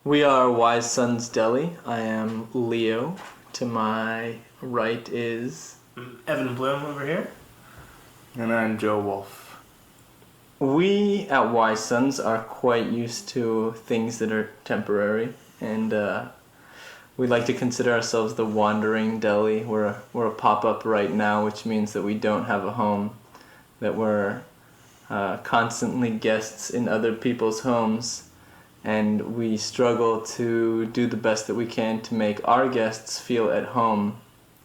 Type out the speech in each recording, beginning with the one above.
We are Wise Sons Deli. I am Leo. To my right is. Evan Bloom over here. And I'm Joe Wolf. We at Wise Sons are quite used to things that are temporary, and we like to consider ourselves the wandering deli. We're a pop-up right now, which means that we don't have a home, that we're constantly guests in other people's homes, and we struggle to do the best that we can to make our guests feel at home,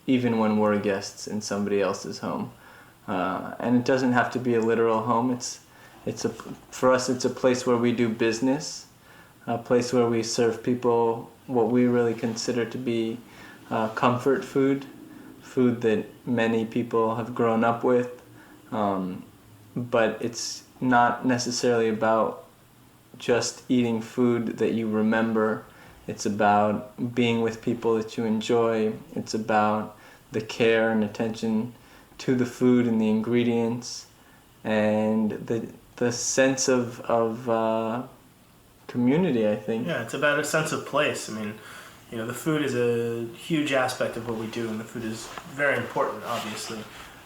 even when we're guests in somebody else's home. And it doesn't have to be a literal home. For us, it's a place where we do business, a place where we serve people what we really consider to be comfort food that many people have grown up with. But it's not necessarily about just eating food that you remember. It's about being with people that you enjoy. It's about the care and attention to the food and the ingredients, and the sense of community, I think. Yeah, it's about a sense of place. I mean, the food is a huge aspect of what we do, and the food is very important, obviously.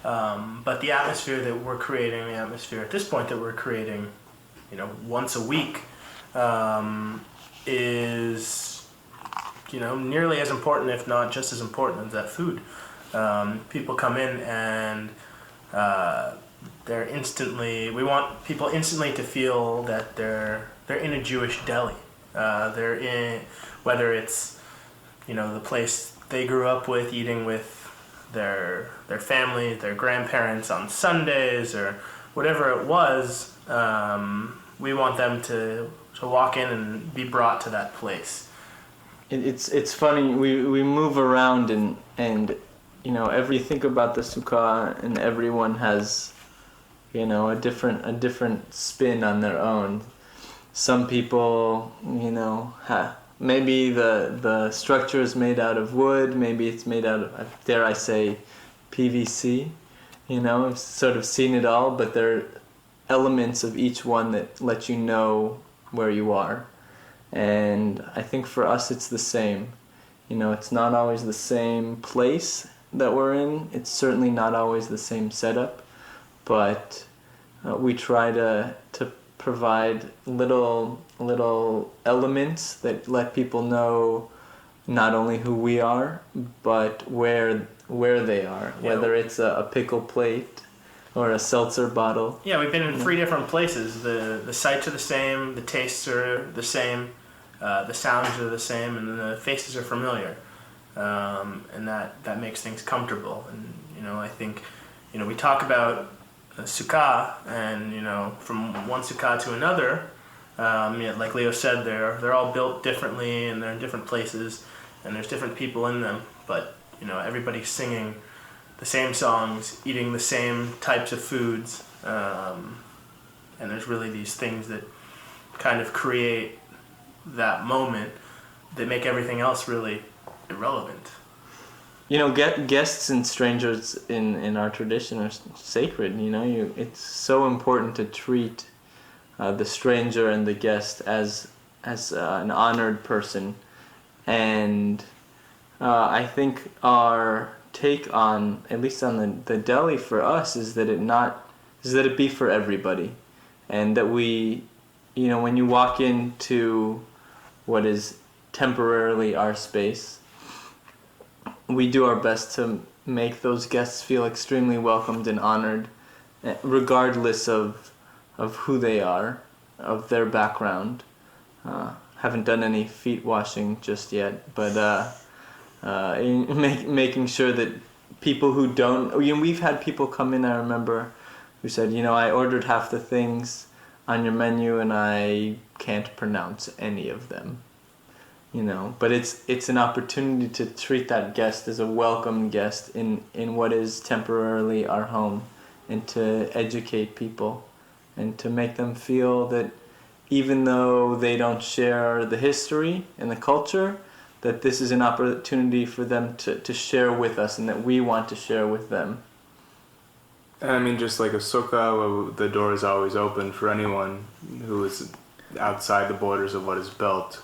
But the atmosphere that we're creating, the atmosphere at this point that we're creating, once a week, is, nearly as important, if not just as important as that food. People come in and we want people instantly to feel that they're in a Jewish deli. They're in, whether it's, the place they grew up with, eating with their family, their grandparents on Sundays, or whatever it was. We want them to walk in and be brought to that place. It's funny, we move around and think about the sukkah, and everyone has a different spin on their own. Some people maybe the structure is made out of wood, maybe it's made out of, dare I say, PVC. I've sort of seen it all, but there are elements of each one that let you know where you are. And I think for us it's the same. It's not always the same place that we're in. It's certainly not always the same setup, but we try to provide little elements that let people know not only who we are, but where they are. Yeah. Whether it's a pickle plate or a seltzer bottle. Yeah, we've been in 3 different places. The sights are the same, the tastes are the same, the sounds are the same, and the faces are familiar. And that makes things comfortable. And I think we talk about sukkah, and from one sukkah to another, like Leo said, they're all built differently, and they're in different places, and there's different people in them, but everybody's singing the same songs, eating the same types of foods, and there's really these things that kind of create that moment that make everything else really irrelevant. Guests and strangers in our tradition are sacred. It's so important to treat the stranger and the guest as an honored person, and I think our take on, at least on the deli for us, is that it be for everybody, and that we, when you walk into what is temporarily our space, we do our best to make those guests feel extremely welcomed and honored, regardless of who they are, of their background. Haven't done any feet washing just yet, but making sure that people who don't... we've had people come in, I remember, who said, I ordered half the things on your menu and I can't pronounce any of them. But it's an opportunity to treat that guest as a welcome guest in what is temporarily our home, and to educate people and to make them feel that even though they don't share the history and the culture, that this is an opportunity for them to share with us, and that we want to share with them. I mean, just like a sukkah, the door is always open for anyone who is outside the borders of what is built.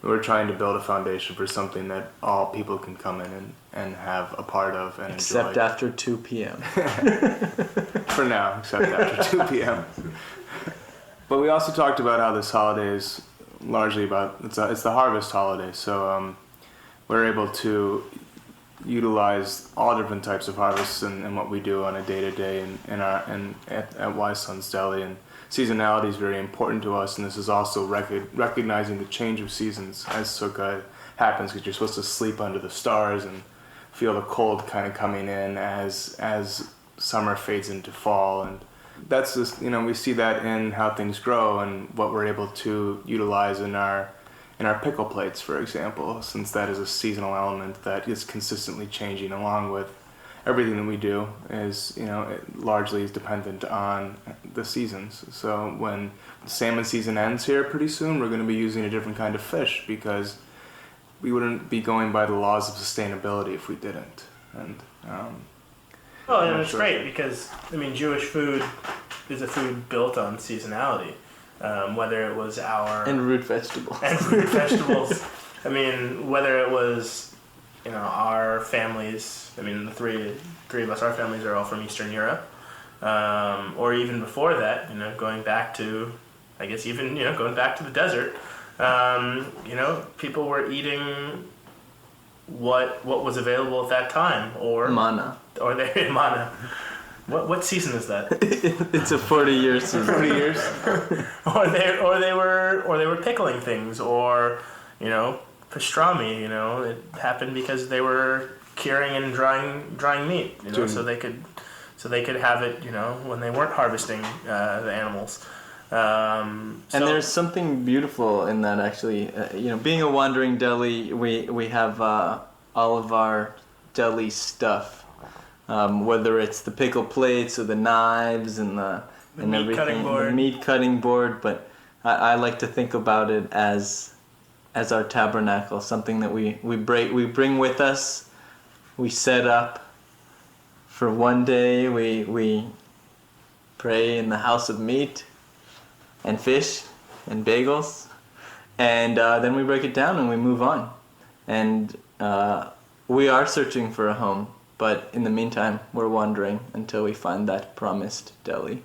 we're trying to build a foundation for something that all people can come in and have a part of and Except enjoy. after 2 p.m. For now, except after 2 p.m. But we also talked about how this holiday is largely about, it's the harvest holiday, so we're able to utilize all different types of harvests and what we do on a day-to-day at Wise Sons Deli, and seasonality is very important to us, and this is also recognizing the change of seasons as Sukkot happens, because you're supposed to sleep under the stars and feel the cold kind of coming in as summer fades into fall. And that's just, we see that in how things grow and what we're able to utilize in our pickle plates, for example, since that is a seasonal element that is consistently changing along with everything that we do is, it largely is dependent on the seasons. So when the salmon season ends here pretty soon, we're going to be using a different kind of fish because we wouldn't be going by the laws of sustainability if we didn't. And well, and it's great because, Jewish food is a food built on seasonality. Whether it was And root vegetables. Whether it was, our families, the three of us, our families are all from Eastern Europe. Or even before that, going back to, going back to the desert, people were eating what was available at that time, or Mana. or they mana. What season is that? It's a 40-year season. 40 years. or they were pickling things, or pastrami. It happened because they were curing and drying meat. So they could have it. When they weren't harvesting the animals. And there's something beautiful in that, actually. Being a wandering deli, we have all of our deli stuff, whether it's the pickle plates or the knives and meat everything, cutting board. the meat cutting board. But I like to think about it as our tabernacle, something that we bring with us, we set up for one day. We pray in the house of meat and fish and bagels, and then we break it down and we move on. And we are searching for a home, but in the meantime, we're wandering until we find that promised deli.